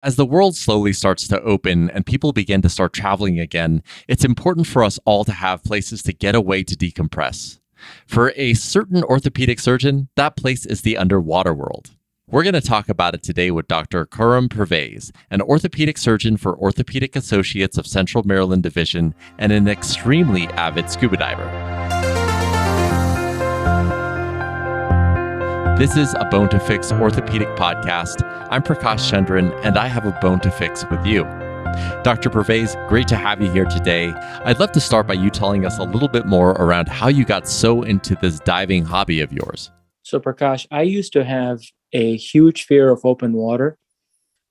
As the world slowly starts to open and people begin to start traveling again, it's important for us all to have places to get away to decompress. For a certain orthopedic surgeon, that place is the underwater world. We're going to talk about it today with Dr. Khurram Pervez, an orthopedic surgeon for Orthopedic Associates of Central Maryland Division and an extremely avid scuba diver. This is a Bone to Fix orthopedic podcast. I'm Prakash Chandran, and I have a bone to fix with you. Dr. Pervez, great to have you here today. I'd love to start by you telling us a little bit more around how you got so into this diving hobby of yours. So Prakash, I used to have a huge fear of open water.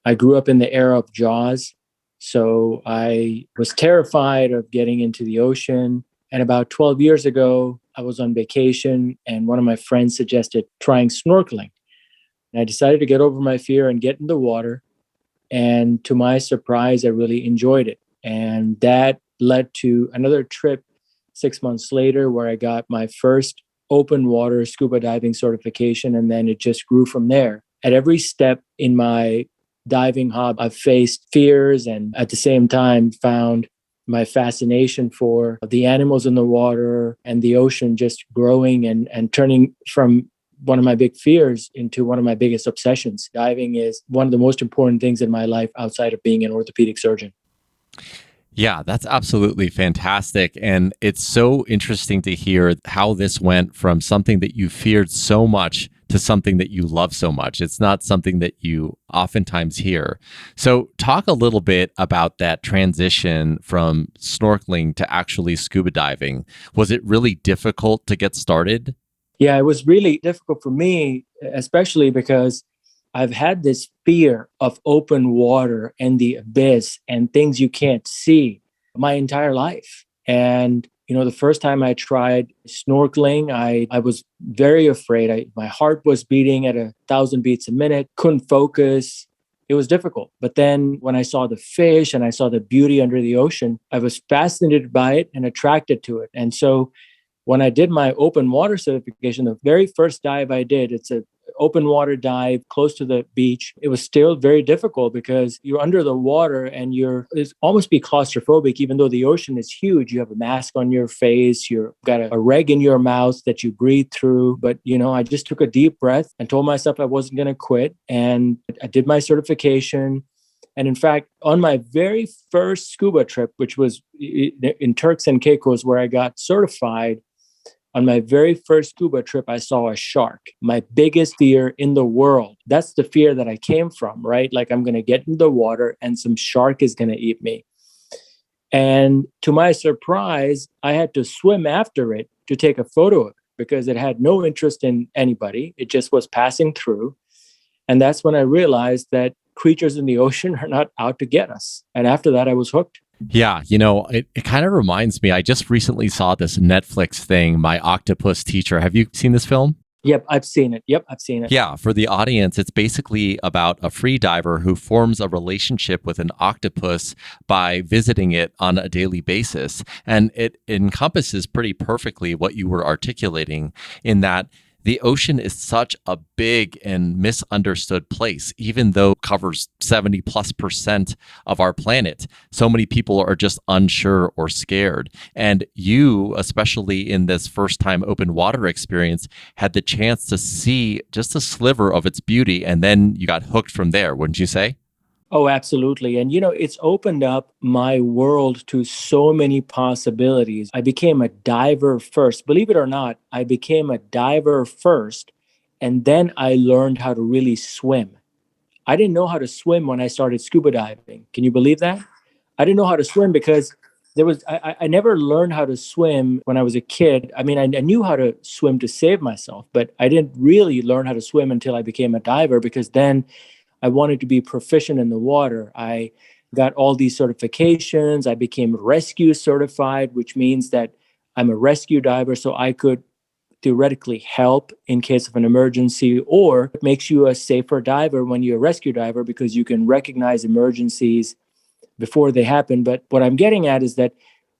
I grew up in the era of Jaws, so I was terrified of getting into the ocean. And about 12 years ago, I was on vacation and one of my friends suggested trying snorkeling. And I decided to get over my fear and get in the water. And to my surprise, I really enjoyed it. And that led to another trip 6 months later where I got my first open water scuba diving certification. And then it just grew from there. At every step in my diving hobby, I've faced fears and at the same time found my fascination for the animals in the water and the ocean just growing and turning from one of my big fears into one of my biggest obsessions. Diving is one of the most important things in my life outside of being an orthopedic surgeon. Yeah, that's absolutely fantastic. And it's so interesting to hear how this went from something that you feared so much to something that you love so much. It's not something that you oftentimes hear. So talk a little bit about that transition from snorkeling to actually scuba diving. Was it really difficult to get started? Yeah, it was really difficult for me, especially because I've had this fear of open water and the abyss and things you can't see my entire life. And the first time I tried snorkeling, I was very afraid. My heart was beating at 1,000 beats a minute, couldn't focus. It was difficult. But then when I saw the fish and I saw the beauty under the ocean, I was fascinated by it and attracted to it. And so when I did my open water certification, the very first dive I did, it's an open water dive close to the beach. It was still very difficult because you're under the water and it's almost be claustrophobic, even though the ocean is huge. You have a mask on your face, you've got a reg in your mouth that you breathe through. But, I just took a deep breath and told myself I wasn't going to quit. And I did my certification. And in fact, on my very first scuba trip, which was in Turks and Caicos, where I got certified, on my very first scuba trip, I saw a shark, my biggest fear in the world. That's the fear that I came from, right? Like I'm going to get in the water and some shark is going to eat me. And to my surprise, I had to swim after it to take a photo of it because it had no interest in anybody. It just was passing through. And that's when I realized that creatures in the ocean are not out to get us. And after that, I was hooked. Yeah, it kind of reminds me, I just recently saw this Netflix thing, My Octopus Teacher. Have you seen this film? Yep, I've seen it. Yeah, for the audience, it's basically about a free diver who forms a relationship with an octopus by visiting it on a daily basis. And it encompasses pretty perfectly what you were articulating in that the ocean is such a big and misunderstood place, even though it covers 70+% of our planet. So many people are just unsure or scared. And you, especially in this first time open water experience, had the chance to see just a sliver of its beauty. And then you got hooked from there, wouldn't you say? Oh, absolutely. And, it's opened up my world to so many possibilities. I became a diver first. Believe it or not, I became a diver first, and then I learned how to really swim. I didn't know how to swim when I started scuba diving. Can you believe that? I didn't know how to swim because I never learned how to swim when I was a kid. I mean, I knew how to swim to save myself, but I didn't really learn how to swim until I became a diver because then I wanted to be proficient in the water. I got all these certifications. I became rescue certified, which means that I'm a rescue diver, so I could theoretically help in case of an emergency, or it makes you a safer diver when you're a rescue diver because you can recognize emergencies before they happen. But what I'm getting at is that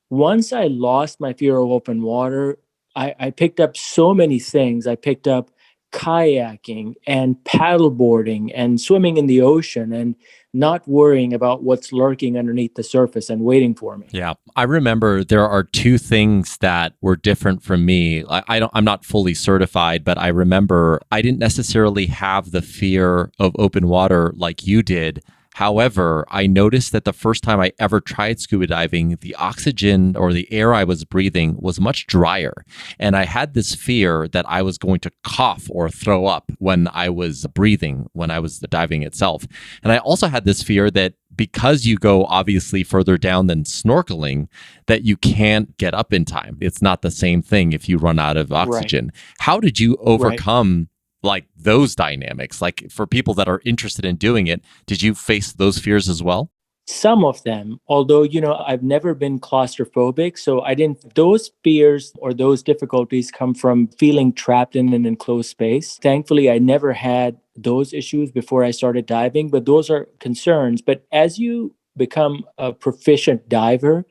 once I lost my fear of open water, I picked up so many things. I picked up kayaking and paddleboarding and swimming in the ocean and not worrying about what's lurking underneath the surface and waiting for me. Yeah. I remember there are two things that were different from me. I'm not fully certified, but I remember I didn't necessarily have the fear of open water like you did. However, I noticed that the first time I ever tried scuba diving, the oxygen or the air I was breathing was much drier. And I had this fear that I was going to cough or throw up when I was breathing, when I was diving itself. And I also had this fear that because you go obviously further down than snorkeling, that you can't get up in time. It's not the same thing if you run out of Right. oxygen. How did you Right. overcome like those dynamics? Like for people that are interested in doing it, did you face those fears as well? Some of them, although, I've never been claustrophobic. So I didn't, those fears or those difficulties come from feeling trapped in an enclosed space. Thankfully, I never had those issues before I started diving, but those are concerns. But as you become a proficient diver,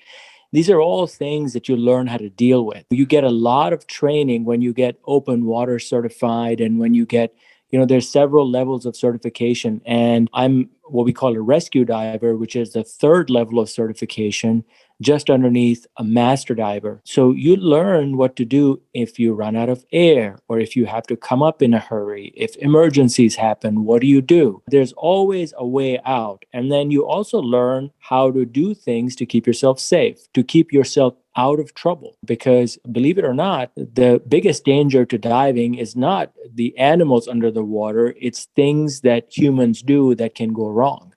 these are all things that you learn how to deal with. You get a lot of training when you get open water certified and when you get, there's several levels of certification. And I'm what we call a rescue diver, which is the third level of certification, just underneath a master diver. So you learn what to do if you run out of air or if you have to come up in a hurry. If emergencies happen, what do you do? There's always a way out. And then you also learn how to do things to keep yourself safe, to keep yourself out of trouble. Because believe it or not, the biggest danger to diving is not the animals under the water, it's things that humans do that can go wrong.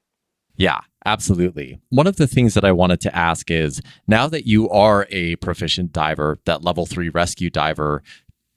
Yeah, absolutely. One of the things that I wanted to ask is now that you are a proficient diver, that level 3 rescue diver,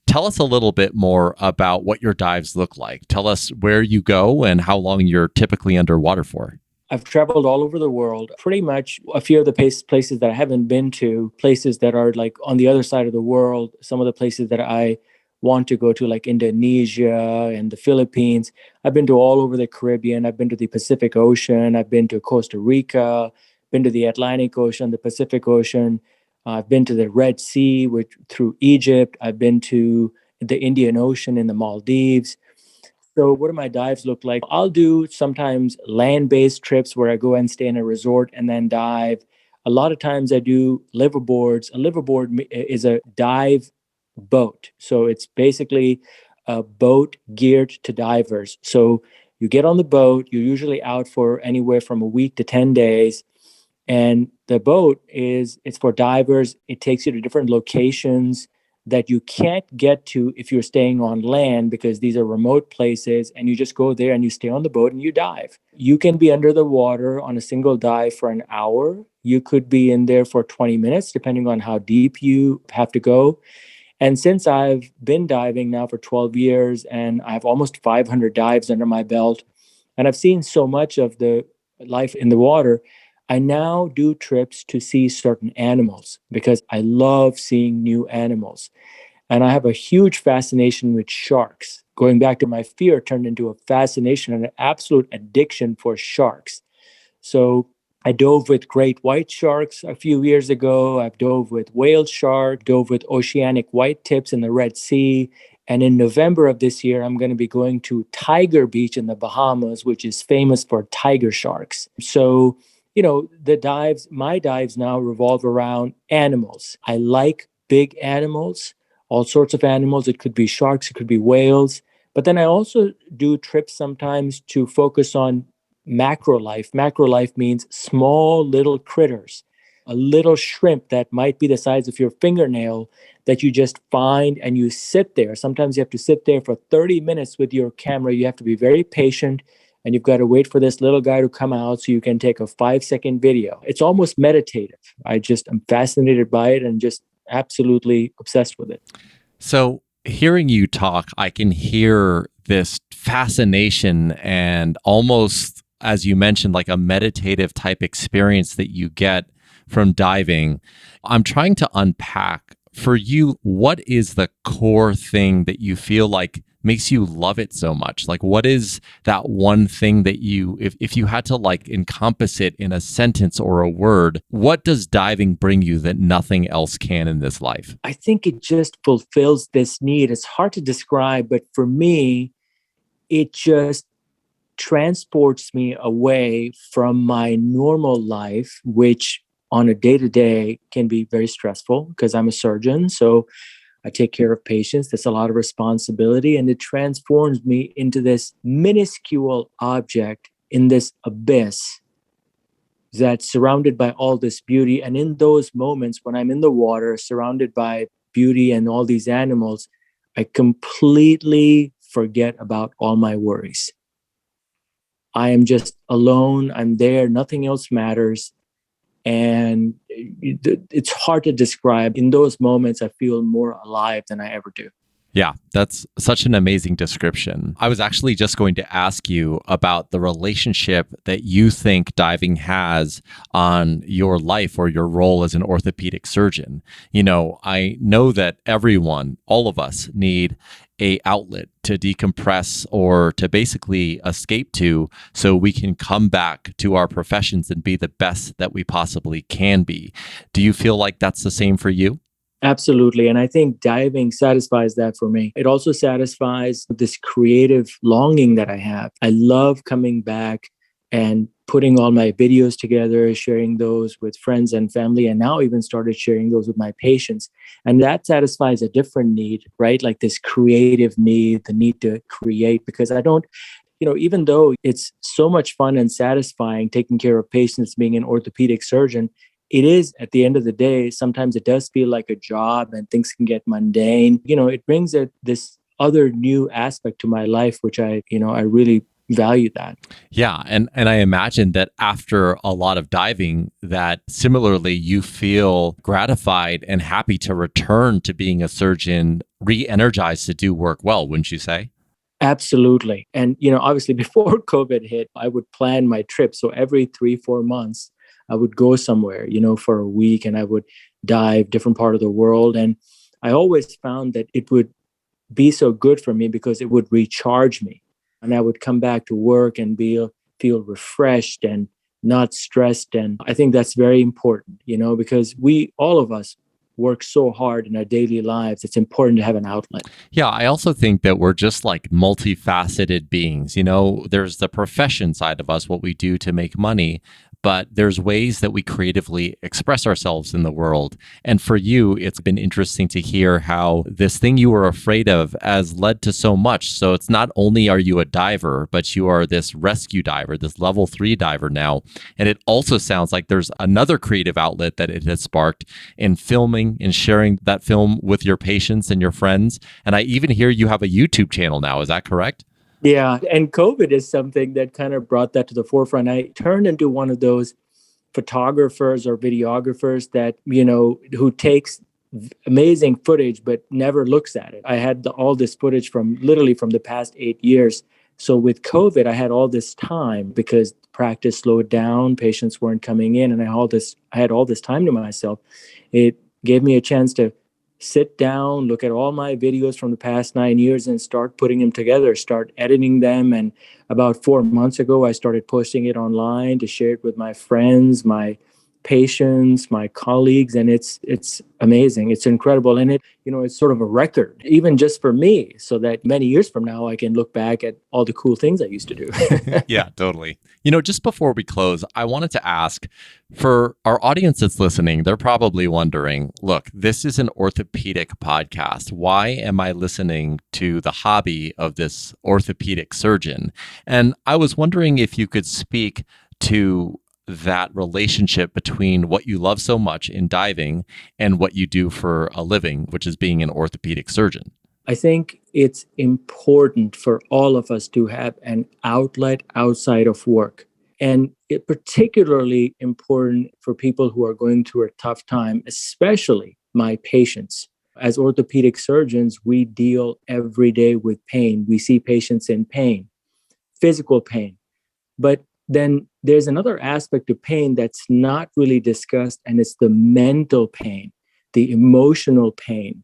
tell us a little bit more about what your dives look like. Tell us where you go and how long you're typically underwater for. I've traveled all over the world. Pretty much a few of the places that I haven't been to, places that are like on the other side of the world, some of the places that I want to go to, like Indonesia and the Philippines. I've been to all over the Caribbean. I've been to the Pacific Ocean. I've been to Costa Rica, been to the Atlantic Ocean, the Pacific Ocean. I've been to the Red Sea, which through Egypt. I've been to the Indian Ocean in the Maldives. So, what do my dives look like? I'll do sometimes land based trips where I go and stay in a resort and then dive. A lot of times I do liverboards. A liverboard is a dive boat. So, it's basically a boat geared to divers. So, you get on the boat, you're usually out for anywhere from a week to 10 days. And the boat it's for divers. It takes you to different locations that you can't get to if you're staying on land because these are remote places and you just go there and you stay on the boat and you dive. You can be under the water on a single dive for an hour. You could be in there for 20 minutes depending on how deep you have to go. And since I've been diving now for 12 years and I have almost 500 dives under my belt, and I've seen so much of the life in the water, I now do trips to see certain animals because I love seeing new animals. And I have a huge fascination with sharks. Going back to my fear turned into a fascination and an absolute addiction for sharks. So I dove with great white sharks a few years ago. I've dove with whale shark, dove with oceanic white tips in the Red Sea. And in November of this year, I'm going to be going to Tiger Beach in the Bahamas, which is famous for tiger sharks. So, my dives now revolve around animals. I like big animals, all sorts of animals. It could be sharks, it could be whales. But then I also do trips sometimes to focus on macro life. Macro life means small little critters, a little shrimp that might be the size of your fingernail that you just find and you sit there. Sometimes you have to sit there for 30 minutes with your camera. You have to be very patient and you've got to wait for this little guy to come out so you can take a 5-second video. It's almost meditative. I just am fascinated by it and just absolutely obsessed with it. So, hearing you talk, I can hear this fascination and almost, as you mentioned, like a meditative type experience that you get from diving. I'm trying to unpack for you what is the core thing that you feel like makes you love it so much? Like, what is that one thing that if you had to like encompass it in a sentence or a word, what does diving bring you that nothing else can in this life? I think it just fulfills this need. It's hard to describe, but for me, it just transports me away from my normal life, which on a day to day can be very stressful because I'm a surgeon. So I take care of patients. There's a lot of responsibility, and it transforms me into this minuscule object in this abyss that's surrounded by all this beauty. And in those moments when I'm in the water, surrounded by beauty and all these animals, I completely forget about all my worries. I am just alone. I'm there. Nothing else matters. And it's hard to describe. In those moments, I feel more alive than I ever do. Yeah, that's such an amazing description. I was actually just going to ask you about the relationship that you think diving has on your life or your role as an orthopedic surgeon. I know that everyone, all of us, need a outlet to decompress or to basically escape to so we can come back to our professions and be the best that we possibly can be. Do you feel like that's the same for you? Absolutely. And I think diving satisfies that for me. It also satisfies this creative longing that I have. I love coming back and putting all my videos together, sharing those with friends and family, and now even started sharing those with my patients. And that satisfies a different need, right? Like this creative need, the need to create, because I don't, even though it's so much fun and satisfying taking care of patients, being an orthopedic surgeon, it is at the end of the day, sometimes it does feel like a job and things can get mundane. It brings this other new aspect to my life, which I really value that. Yeah, and I imagine that after a lot of diving, that similarly you feel gratified and happy to return to being a surgeon, re-energized to do work well, wouldn't you say? Absolutely. And, obviously before COVID hit, I would plan my trip. So every 3-4 months, I would go somewhere, for a week, and I would dive different part of the world. And I always found that it would be so good for me because it would recharge me. And I would come back to work and feel refreshed and not stressed. And I think that's very important, because all of us work so hard in our daily lives. It's important to have an outlet. Yeah, I also think that we're just like multifaceted beings. There's the profession side of us, what we do to make money, but there's ways that we creatively express ourselves in the world. And for you, it's been interesting to hear how this thing you were afraid of has led to so much. So it's not only are you a diver, but you are this rescue diver, this level 3 diver now. And it also sounds like there's another creative outlet that it has sparked in filming and sharing that film with your patients and your friends. And I even hear you have a YouTube channel now. Is that correct? Yeah. And COVID is something that kind of brought that to the forefront. I turned into one of those photographers or videographers that, who takes amazing footage, but never looks at it. I had all this footage from the past 8 years. So with COVID, I had all this time because practice slowed down, patients weren't coming in, and I had all this time to myself. It gave me a chance to sit down, look at all my videos from the past 9 years and start putting them together, start editing them. And about 4 months ago, I started posting it online to share it with my friends, my patients, my colleagues, and it's amazing. It's incredible. And it's sort of a record, even just for me, so that many years from now, I can look back at all the cool things I used to do. Yeah, totally. Just before we close, I wanted to ask for our audience that's listening, they're probably wondering, look, this is an orthopedic podcast. Why am I listening to the hobby of this orthopedic surgeon? And I was wondering if you could speak to that relationship between what you love so much in diving and what you do for a living, which is being an orthopedic surgeon. I think it's important for all of us to have an outlet outside of work. And it's particularly important for people who are going through a tough time, especially my patients. As orthopedic surgeons, we deal every day with pain. We see patients in pain, physical pain. But then there's another aspect of pain that's not really discussed, and it's the mental pain, the emotional pain.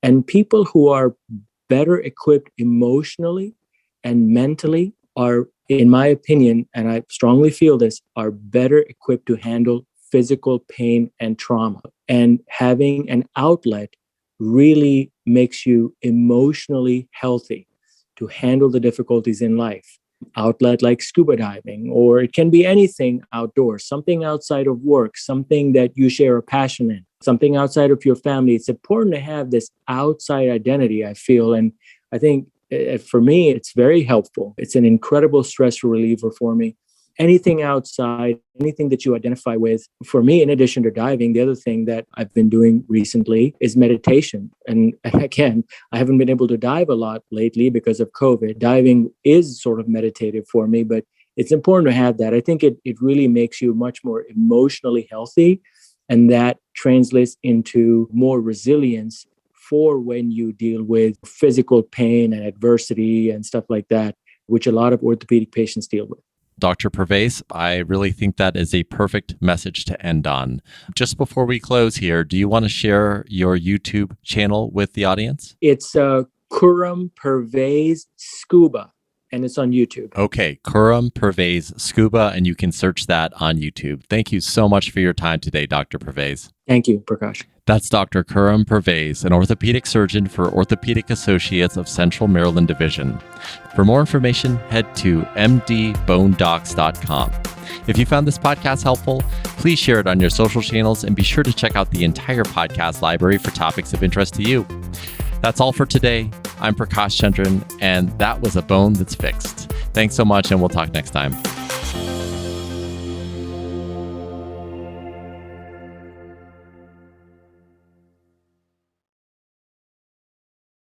And people who are better equipped emotionally and mentally, are, in my opinion, and I strongly feel this, are better equipped to handle physical pain and trauma. And having an outlet really makes you emotionally healthy to handle the difficulties in life. Outlet like scuba diving, or it can be anything outdoors, something outside of work, something that you share a passion in, something outside of your family. It's important to have this outside identity, I feel. And I think for me, it's very helpful. It's an incredible stress reliever for me. Anything outside, anything that you identify with. For me, in addition to diving, the other thing that I've been doing recently is meditation. And again, I haven't been able to dive a lot lately because of COVID. Diving is sort of meditative for me, but it's important to have that. I think it really makes you much more emotionally healthy, and that translates into more resilience for when you deal with physical pain and adversity and stuff like that, which a lot of orthopedic patients deal with. Dr. Pervez, I really think that is a perfect message to end on. Just before we close here, do you want to share your YouTube channel with the audience? It's Khurram Pervez Scuba, and it's on YouTube. Okay, Khurram Pervez Scuba, and you can search that on YouTube. Thank you so much for your time today, Dr. Pervez. Thank you, Prakash. That's Dr. Khurram Pervez, an orthopedic surgeon for Orthopedic Associates of Central Maryland Division. For more information, head to mdbonedocs.com. If you found this podcast helpful, please share it on your social channels and be sure to check out the entire podcast library for topics of interest to you. That's all for today. I'm Prakash Chandran, and that was A Bone That's Fixed. Thanks so much, and we'll talk next time.